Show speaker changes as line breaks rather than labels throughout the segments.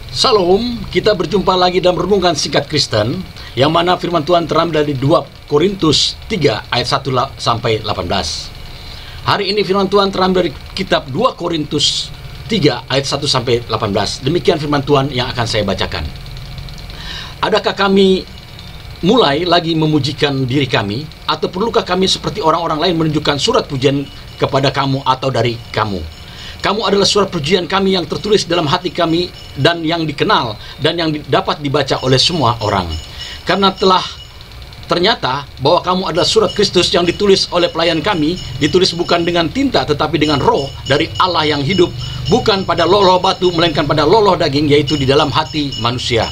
Salam, kita berjumpa lagi dalam renungan singkat Kristen yang mana firman Tuhan terambil dari 2 Korintus 3 ayat 1 sampai 18. Hari ini firman Tuhan terambil dari kitab 2 Korintus 3 ayat 1 sampai 18. Demikian firman Tuhan yang akan saya bacakan. Adakah kami mulai lagi memujikan diri kami, atau perlukah kami seperti orang-orang lain menunjukkan surat pujian kepada kamu atau dari kamu? Kamu adalah surat pujian kami yang tertulis dalam hati kami dan yang dikenal dan yang dapat dibaca oleh semua orang. Karena telah ternyata bahwa kamu adalah surat Kristus yang ditulis oleh pelayan kami, ditulis bukan dengan tinta tetapi dengan roh dari Allah yang hidup, bukan pada loloh batu melainkan pada loloh daging, yaitu di dalam hati manusia.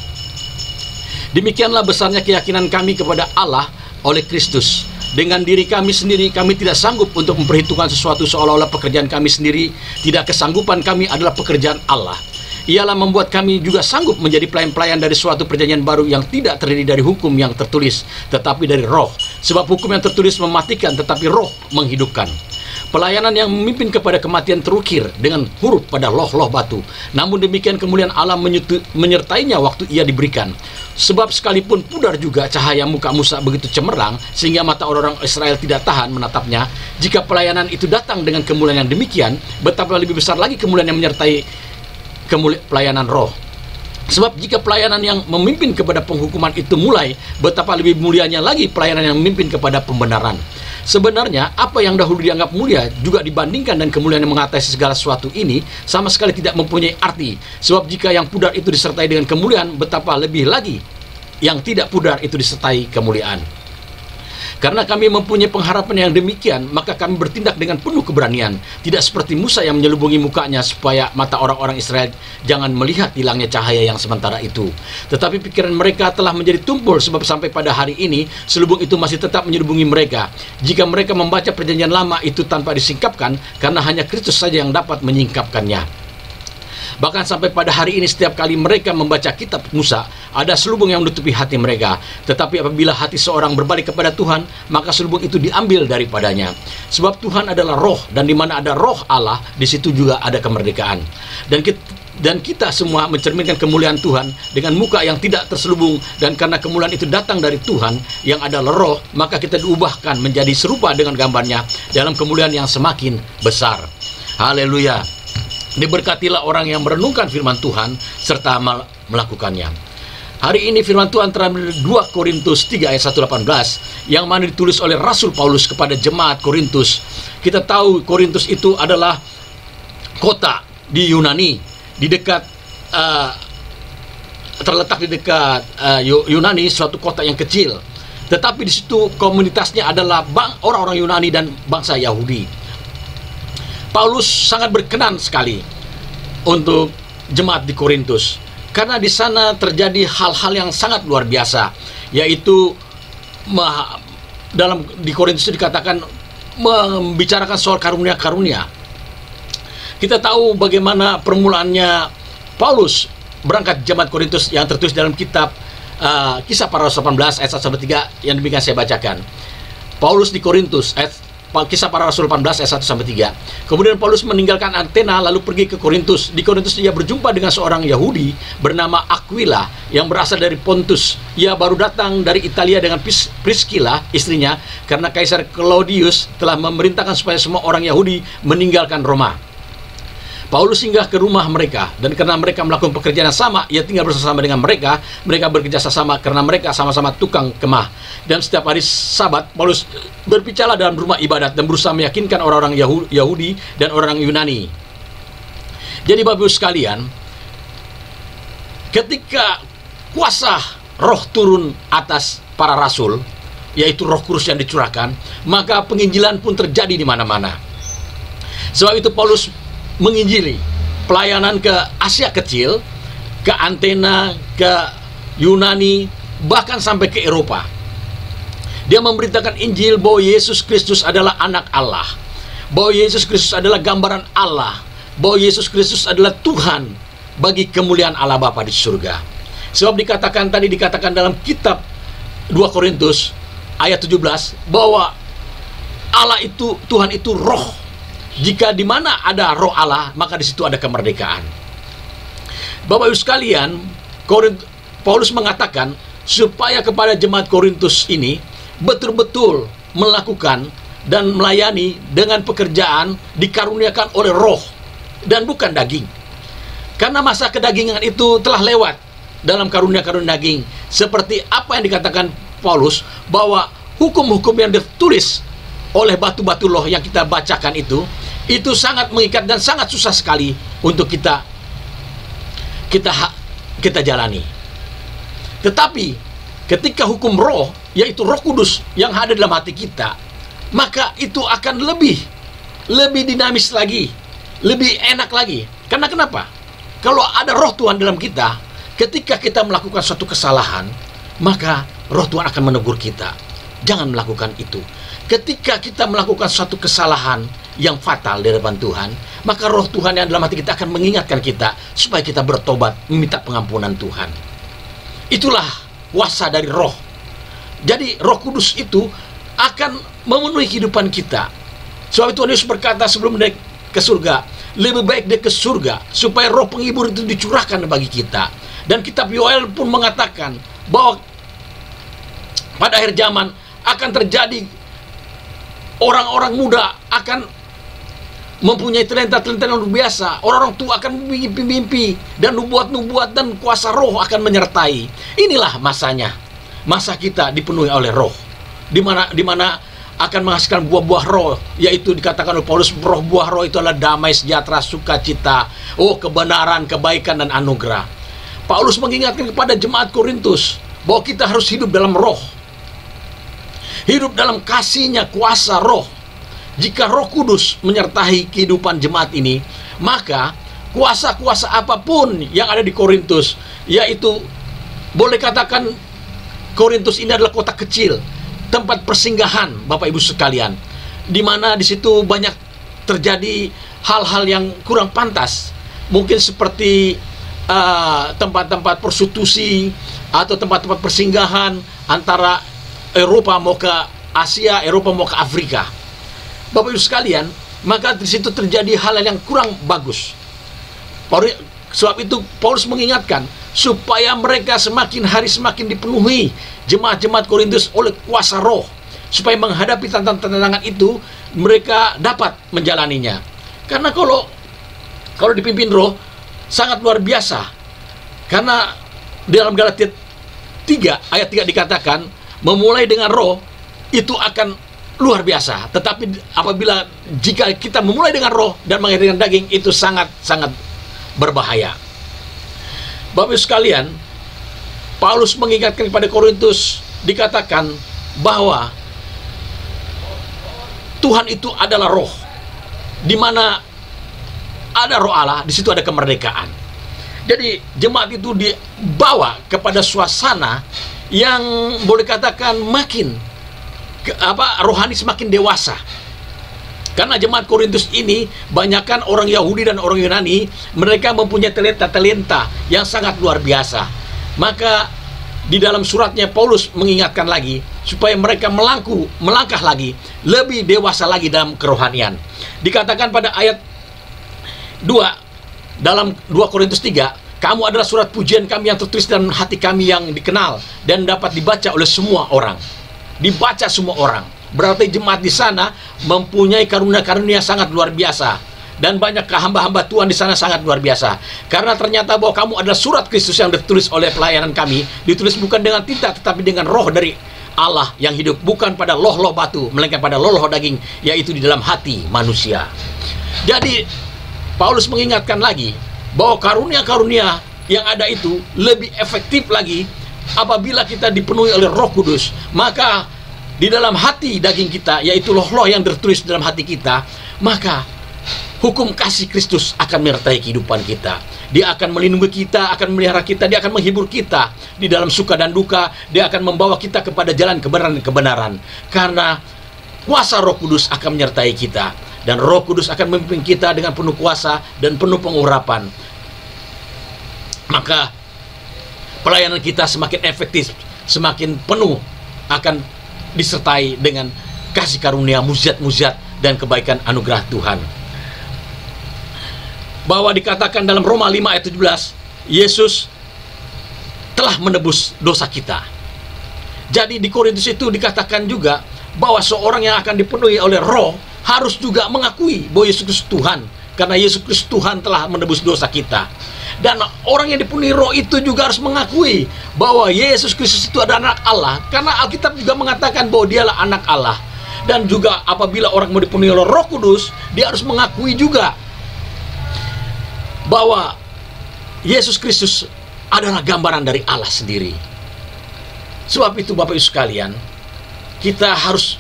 Demikianlah besarnya keyakinan kami kepada Allah oleh Kristus. Dengan diri kami sendiri, kami tidak sanggup untuk memperhitungkan sesuatu seolah-olah pekerjaan kami sendiri. Tidak, kesanggupan kami adalah pekerjaan Allah. Ialah membuat kami juga sanggup menjadi pelayan-pelayan dari suatu perjanjian baru yang tidak terdiri dari hukum yang tertulis, tetapi dari roh. Sebab hukum yang tertulis mematikan, tetapi roh menghidupkan. Pelayanan yang memimpin kepada kematian terukir dengan huruf pada loh-loh batu. Namun demikian kemuliaan Allah menyertainya waktu ia diberikan. Sebab sekalipun pudar juga cahaya muka Musa begitu cemerlang, sehingga mata orang-orang Israel tidak tahan menatapnya. Jika pelayanan itu datang dengan kemuliaan yang demikian, betapa lebih besar lagi kemuliaan yang menyertai pelayanan roh. Sebab jika pelayanan yang memimpin kepada penghukuman itu mulai, betapa lebih mulianya lagi pelayanan yang memimpin kepada pembenaran. Sebenarnya apa yang dahulu dianggap mulia juga dibandingkan dan kemuliaan yang mengatasi segala sesuatu ini sama sekali tidak mempunyai arti. Sebab jika yang pudar itu disertai dengan kemuliaan, betapa lebih lagi yang tidak pudar itu disertai kemuliaan. Karena kami mempunyai pengharapan yang demikian, maka kami bertindak dengan penuh keberanian. Tidak seperti Musa yang menyelubungi mukanya supaya mata orang-orang Israel jangan melihat hilangnya cahaya yang sementara itu. Tetapi pikiran mereka telah menjadi tumpul, sebab sampai pada hari ini selubung itu masih tetap menyelubungi mereka. Jika mereka membaca perjanjian lama itu tanpa disingkapkan, karena hanya Kristus saja yang dapat menyingkapkannya. Bahkan sampai pada hari ini setiap kali mereka membaca kitab Musa, ada selubung yang menutupi hati mereka. Tetapi apabila hati seorang berbalik kepada Tuhan, maka selubung itu diambil daripadanya. Sebab Tuhan adalah roh, dan di mana ada roh Allah, di situ juga ada kemerdekaan. Dan kita semua mencerminkan kemuliaan Tuhan dengan muka yang tidak terselubung. Dan karena kemuliaan itu datang dari Tuhan yang adalah roh, maka kita diubahkan menjadi serupa dengan gambarnya dalam kemuliaan yang semakin besar. Haleluya. Diberkatilah orang yang merenungkan firman Tuhan serta melakukannya. Hari ini firman Tuhan terambil 2 Korintus 3 ayat 1-18 yang mana ditulis oleh Rasul Paulus kepada jemaat Korintus. Kita tahu Korintus itu adalah kota di Yunani, di dekat terletak di dekat Yunani, suatu kota yang kecil. Tetapi di situ komunitasnya adalah orang-orang Yunani dan bangsa Yahudi. Paulus sangat berkenan sekali untuk jemaat di Korintus, karena di sana terjadi hal-hal yang sangat luar biasa, yaitu di Korintus itu dikatakan membicarakan soal karunia-karunia. Kita tahu bagaimana permulaannya Paulus berangkat jemaat Korintus yang tertulis dalam kitab Kisah Para Rasul 18 ayat 1-3 yang demikian saya bacakan. Paulus di Korintus, Kisah Para Rasul 18 ayat 1-3. Kemudian Paulus meninggalkan Athena lalu pergi ke Korintus. Di Korintus ia berjumpa dengan seorang Yahudi bernama Aquila yang berasal dari Pontus. Ia baru datang dari Italia dengan Priscilla istrinya, karena Kaisar Claudius telah memerintahkan supaya semua orang Yahudi meninggalkan Roma. Paulus singgah ke rumah mereka, dan karena mereka melakukan pekerjaan yang sama, ia tinggal bersama dengan mereka. Mereka bekerja sama karena mereka sama-sama tukang kemah. Dan setiap hari Sabat, Paulus berbicara dalam rumah ibadat dan berusaha meyakinkan orang-orang Yahudi dan orang Yunani. Jadi Bapak Ibu sekalian, ketika kuasa roh turun atas para rasul, yaitu Roh Kudus yang dicurahkan, maka penginjilan pun terjadi di mana-mana. Sebab itu Paulus menginjili, pelayanan ke Asia Kecil, ke Athena, ke Yunani, bahkan sampai ke Eropa. Dia memberitakan Injil bahwa Yesus Kristus adalah anak Allah, bahwa Yesus Kristus adalah gambaran Allah, bahwa Yesus Kristus adalah Tuhan bagi kemuliaan Allah Bapa di surga. Sebab dikatakan dalam kitab 2 Korintus ayat 17 bahwa Allah itu, Tuhan itu roh. Jika di mana ada roh Allah, maka di situ ada kemerdekaan. Bapak Ibu sekalian, Paulus mengatakan supaya kepada jemaat Korintus ini betul-betul melakukan dan melayani dengan pekerjaan dikaruniakan oleh roh dan bukan daging. Karena masa kedagingan itu telah lewat dalam karunia-karunia daging. Seperti apa yang dikatakan Paulus, bahwa hukum-hukum yang ditulis oleh batu-batu loh yang kita bacakan itu sangat mengikat dan sangat susah sekali untuk kita jalani. Tetapi ketika hukum roh, yaitu Roh Kudus yang ada dalam hati kita, maka itu akan lebih dinamis lagi, lebih enak lagi. Karena kenapa? Kalau ada roh Tuhan dalam kita, ketika kita melakukan suatu kesalahan, maka roh Tuhan akan menegur kita. Jangan melakukan itu. Ketika kita melakukan suatu kesalahan yang fatal di hadapan Tuhan, maka roh Tuhan yang dalam hati kita akan mengingatkan kita supaya kita bertobat, meminta pengampunan Tuhan. Itulah kuasa dari roh. Jadi Roh Kudus itu akan memenuhi kehidupan kita. Sebab itu Tuhan Yesus berkata sebelum naik ke surga, lebih baik dia ke surga supaya roh penghibur itu dicurahkan bagi kita. Dan kitab Yoel pun mengatakan bahwa pada akhir zaman akan terjadi orang-orang muda akan mempunyai talenta-talenta yang luar biasa. Orang-orang tua akan mimpi-mimpi, dan nubuat-nubuat dan kuasa roh akan menyertai. Inilah masanya. Masa kita dipenuhi oleh roh. Di mana akan menghasilkan buah-buah roh, yaitu dikatakan oleh Paulus, buah roh itu adalah damai, sejahtera, sukacita, kebenaran, kebaikan, dan anugerah. Paulus mengingatkan kepada jemaat Korintus bahwa kita harus hidup dalam roh, hidup dalam kasih-Nya, kuasa roh. Jika Roh Kudus menyertai kehidupan jemaat ini, maka kuasa-kuasa apapun yang ada di Korintus, yaitu boleh katakan Korintus ini adalah kota kecil, tempat persinggahan Bapak Ibu sekalian, di mana di situ banyak terjadi hal-hal yang kurang pantas, mungkin seperti tempat-tempat prostitusi atau tempat-tempat persinggahan antara Eropa mau ke Asia, Eropa mau ke Afrika. Bapak Ibu sekalian, maka di situ terjadi hal yang kurang bagus. Sebab itu Paulus mengingatkan supaya mereka semakin hari semakin dipenuhi, jemaat-jemaat Korintus, oleh kuasa roh, supaya menghadapi tantangan-tantangan itu mereka dapat menjalaninya. Karena kalau dipimpin roh sangat luar biasa. Karena dalam Galatia 3 ayat 3 dikatakan, memulai dengan roh itu akan luar biasa. Tetapi jika kita memulai dengan roh dan mengakhiri dengan daging, itu sangat-sangat berbahaya. Bapak Ibu sekalian, Paulus mengingatkan kepada Korintus, dikatakan bahwa Tuhan itu adalah roh. Di mana ada roh Allah, di situ ada kemerdekaan. Jadi jemaat itu dibawa kepada suasana yang boleh katakan makin rohani, semakin dewasa. Karena jemaat Korintus ini banyakkan orang Yahudi dan orang Yunani, mereka mempunyai talenta-talenta yang sangat luar biasa. Maka di dalam suratnya Paulus mengingatkan lagi supaya mereka melangkah lagi, lebih dewasa lagi dalam kerohanian. Dikatakan pada ayat 2 dalam 2 Korintus 3, kamu adalah surat pujian kami yang tertulis dalam hati kami, yang dikenal dan dapat dibaca oleh semua orang. Dibaca semua orang. Berarti jemaat di sana mempunyai karunia-karunia sangat luar biasa, dan banyak hamba-hamba Tuhan di sana sangat luar biasa. Karena ternyata bahwa kamu adalah surat Kristus yang ditulis oleh pelayanan kami, ditulis bukan dengan tinta tetapi dengan roh dari Allah yang hidup, bukan pada loh-loh batu, melainkan pada loh-loh daging, yaitu di dalam hati manusia. Jadi Paulus mengingatkan lagi bahwa karunia-karunia yang ada itu lebih efektif lagi apabila kita dipenuhi oleh Roh Kudus. Maka di dalam hati daging kita, yaitu loh-loh yang tertulis dalam hati kita, maka hukum kasih Kristus akan menyertai kehidupan kita. Dia akan melindungi kita, akan memelihara kita, dia akan menghibur kita di dalam suka dan duka. Dia akan membawa kita kepada jalan kebenaran dan kebenaran. Karena kuasa Roh Kudus akan menyertai kita, dan Roh Kudus akan memimpin kita dengan penuh kuasa dan penuh pengurapan. Maka pelayanan kita semakin efektif, semakin penuh, akan disertai dengan kasih karunia, mujizat-mujizat, dan kebaikan anugerah Tuhan. Bahwa dikatakan dalam Roma 5 ayat 17, Yesus telah menebus dosa kita. Jadi di Korintus itu dikatakan juga bahwa seorang yang akan dipenuhi oleh Roh harus juga mengakui bahwa Yesus Kristus Tuhan, karena Yesus Kristus Tuhan telah menebus dosa kita. Dan orang yang dipenuhi Roh itu juga harus mengakui bahwa Yesus Kristus itu adalah anak Allah, karena Alkitab juga mengatakan bahwa dialah anak Allah. Dan juga apabila orang mau dipenuhi oleh Roh Kudus, dia harus mengakui juga bahwa Yesus Kristus adalah gambaran dari Allah sendiri. Sebab itu Bapak Ibu sekalian, kita harus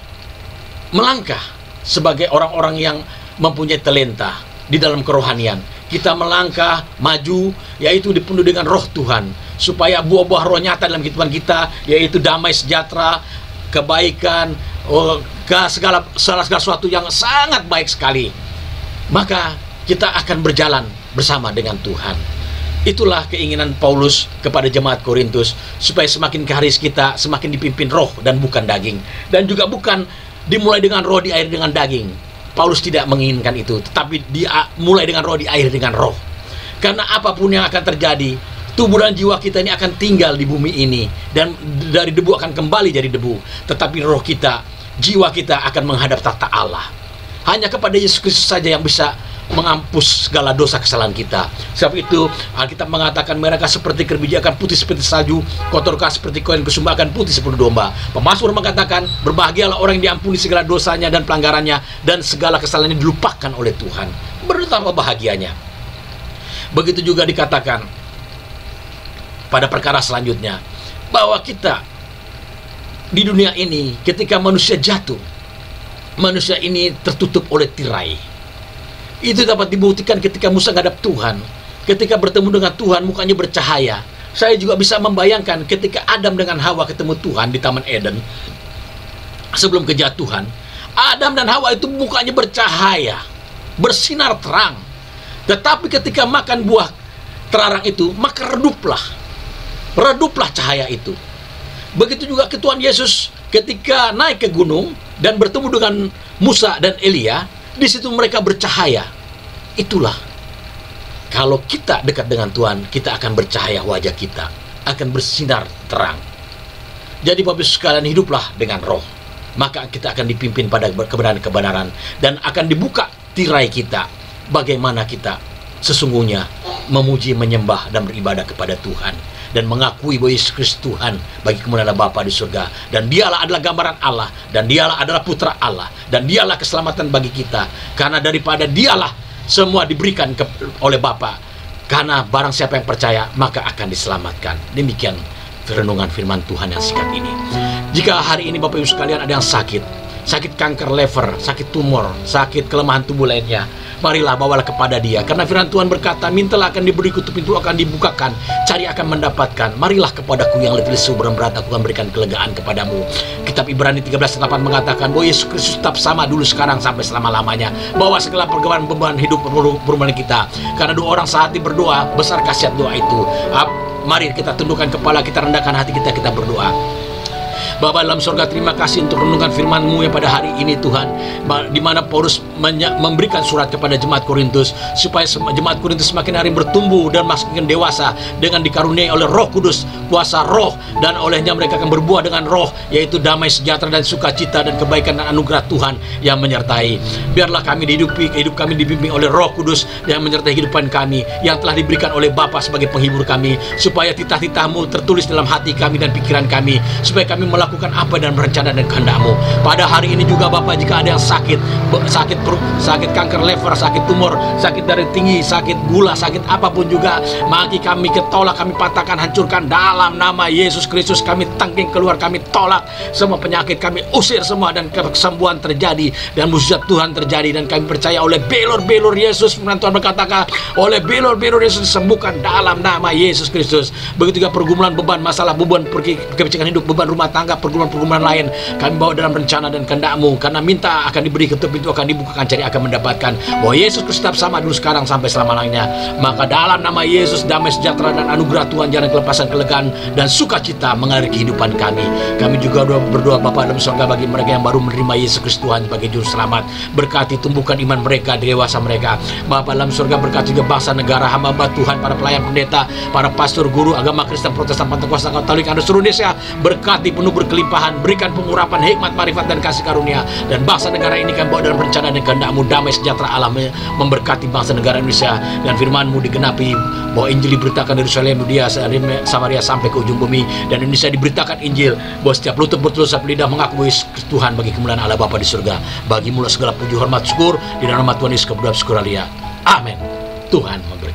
melangkah sebagai orang-orang yang mempunyai talenta di dalam kerohanian. Kita melangkah maju, yaitu dipenuhi dengan Roh Tuhan, supaya buah-buah Roh nyata dalam kehidupan kita, yaitu damai sejahtera, kebaikan, segala sesuatu yang sangat baik sekali. Maka kita akan berjalan bersama dengan Tuhan. Itulah keinginan Paulus kepada jemaat Korintus, supaya semakin ke hari kita semakin dipimpin Roh dan bukan daging, dan juga bukan dimulai dengan Roh diakhiri dengan daging. Paulus tidak menginginkan itu, tetapi dia mulai dengan Roh diakhiri dengan Roh. Karena apapun yang akan terjadi, tubuh dan jiwa kita ini akan tinggal di bumi ini, dan dari debu akan kembali jadi debu. Tetapi roh kita, jiwa kita akan menghadap tahta Allah. Hanya kepada Yesus Kristus saja yang bisa menghapus segala dosa kesalahan kita. Sebab itu Alkitab mengatakan mereka seperti kerbiji akan putih seperti salju, kotorkah seperti koin kusumba akan putih seperti domba. Pemazmur mengatakan berbahagialah orang yang diampuni segala dosanya dan pelanggarannya, dan segala kesalahannya dilupakan oleh Tuhan. Betapa bahagianya. Begitu juga dikatakan pada perkara selanjutnya, bahwa kita di dunia ini ketika manusia jatuh, manusia ini tertutup oleh tirai. Itu dapat dibuktikan ketika Musa menghadap Tuhan. Ketika bertemu dengan Tuhan, mukanya bercahaya. Saya juga bisa membayangkan ketika Adam dengan Hawa ketemu Tuhan di Taman Eden sebelum kejatuhan. Adam dan Hawa itu mukanya bercahaya, bersinar terang. Tetapi ketika makan buah terlarang itu, maka reduplah cahaya itu. Begitu juga Tuhan Yesus ketika naik ke gunung dan bertemu dengan Musa dan Elia. Di situ mereka bercahaya. Itulah, kalau kita dekat dengan Tuhan, kita akan bercahaya, wajah kita akan bersinar terang. Jadi Bapak Ibu sekalian, hiduplah dengan Roh, maka kita akan dipimpin pada kebenaran-kebenaran, dan akan dibuka tirai kita, bagaimana kita sesungguhnya memuji, menyembah, dan beribadah kepada Tuhan, dan mengakui bahwa Yesus Kristus Tuhan bagi kemuliaan Bapa di surga, dan dialah adalah gambaran Allah, dan dialah adalah putra Allah, dan dialah keselamatan bagi kita, karena daripada dialah semua diberikan oleh Bapa, karena barang siapa yang percaya maka akan diselamatkan. Demikian renungan firman Tuhan yang singkat ini. Jika hari ini Bapak Ibu sekalian ada yang sakit kanker lever, sakit tumor, sakit kelemahan tubuh lainnya, marilah bawalah kepada Dia, karena firman Tuhan berkata, mintalah akan diberi, kutuk pintu akan dibukakan, cari akan mendapatkan. Marilah kepadaku yang letih lesu berat, aku akan berikan kelegaan kepadamu. Kitab Ibrani 13:8 mengatakan bahwa Yesus Kristus tetap sama dulu, sekarang, sampai selama-lamanya, bahwa segala pergumulan beban hidup berumah kita. Karena dua orang sehati berdoa, besar khasiat doa itu. Mari kita tundukkan kepala, kita rendahkan hati kita, kita berdoa. Bapa dalam surga, terima kasih untuk renungan firman-Mu yang pada hari ini Tuhan, di mana Paulus memberikan surat kepada jemaat Korintus, supaya jemaat Korintus semakin hari bertumbuh dan makin dewasa dengan dikaruniai oleh Roh Kudus, kuasa Roh, dan olehnya mereka akan berbuah dengan Roh, yaitu damai, sejahtera, dan sukacita, dan kebaikan dan anugerah Tuhan yang menyertai. Biarlah kami hidup kami dibimbing oleh Roh Kudus yang menyertai kehidupan kami, yang telah diberikan oleh Bapa sebagai penghibur kami, supaya titah-titah-Mu tertulis dalam hati kami dan pikiran kami, supaya kami melakukan apa dan merencana dan kehendak-Mu. Pada hari ini juga Bapak, jika ada yang sakit kanker lever, sakit tumor, sakit darah tinggi, sakit gula, sakit apapun juga, mari kami ketolak, kami patahkan, hancurkan dalam nama Yesus Kristus. Kami tangking keluar, kami tolak semua penyakit, kami usir semua, dan kesembuhan terjadi, dan mujizat Tuhan terjadi, dan kami percaya oleh belur-belur Yesus, firman Tuhan berkata, oleh belur-belur Yesus disembuhkan dalam nama Yesus Kristus. Begitu juga pergumulan, beban, masalah, beban kebijakan hidup, beban rumah tangga, setiap pergumulan-pergumulan lain kami bawa dalam rencana dan kehendak-Mu, karena minta akan diberi, ketuk pintu akan dibukakan, cari akan mendapatkan, bahwa Yesus Kristus tetap sama dulu, sekarang, sampai selama-lamanya. Maka dalam nama Yesus, damai sejahtera dan anugerah Tuhan, jalan kelepasan, kelegaan dan sukacita mengalir kehidupan kami. Kami juga berdoa Bapa dalam surga bagi mereka yang baru menerima Yesus Kristus Tuhan sebagai juru selamat. Berkati, tumbuhkan iman mereka, dewasa mereka. Bapa dalam surga, berkati juga bangsa, negara, hamba Tuhan, para pelayan pendeta, para pastor, guru agama Kristen, Protestan, Pentakosta, Katolik, ada seluruh Indonesia. Berkati penuh berkelimpahan, berikan pengurapan hikmat, marifat dan kasih karunia, dan bangsa negara ini kan bawa dalam rencana dan kehendak-Mu, damai sejahtera Allah memberkati bangsa negara Indonesia, dan firman-Mu digenapi bahwa Injil diberitakan dari Yerusalem, Yudea, Samaria sampai ke ujung bumi, dan Indonesia diberitakan Injil, bahwa setiap lutut bertelur, setiap lidah mengaku Yesus Tuhan bagi kemuliaan Allah Bapa di surga. Bagi mula segala puji, hormat, syukur di dalam nama Tuhan Yesus, kemuliaan, syukur, alia. Amin. Tuhan memberkati.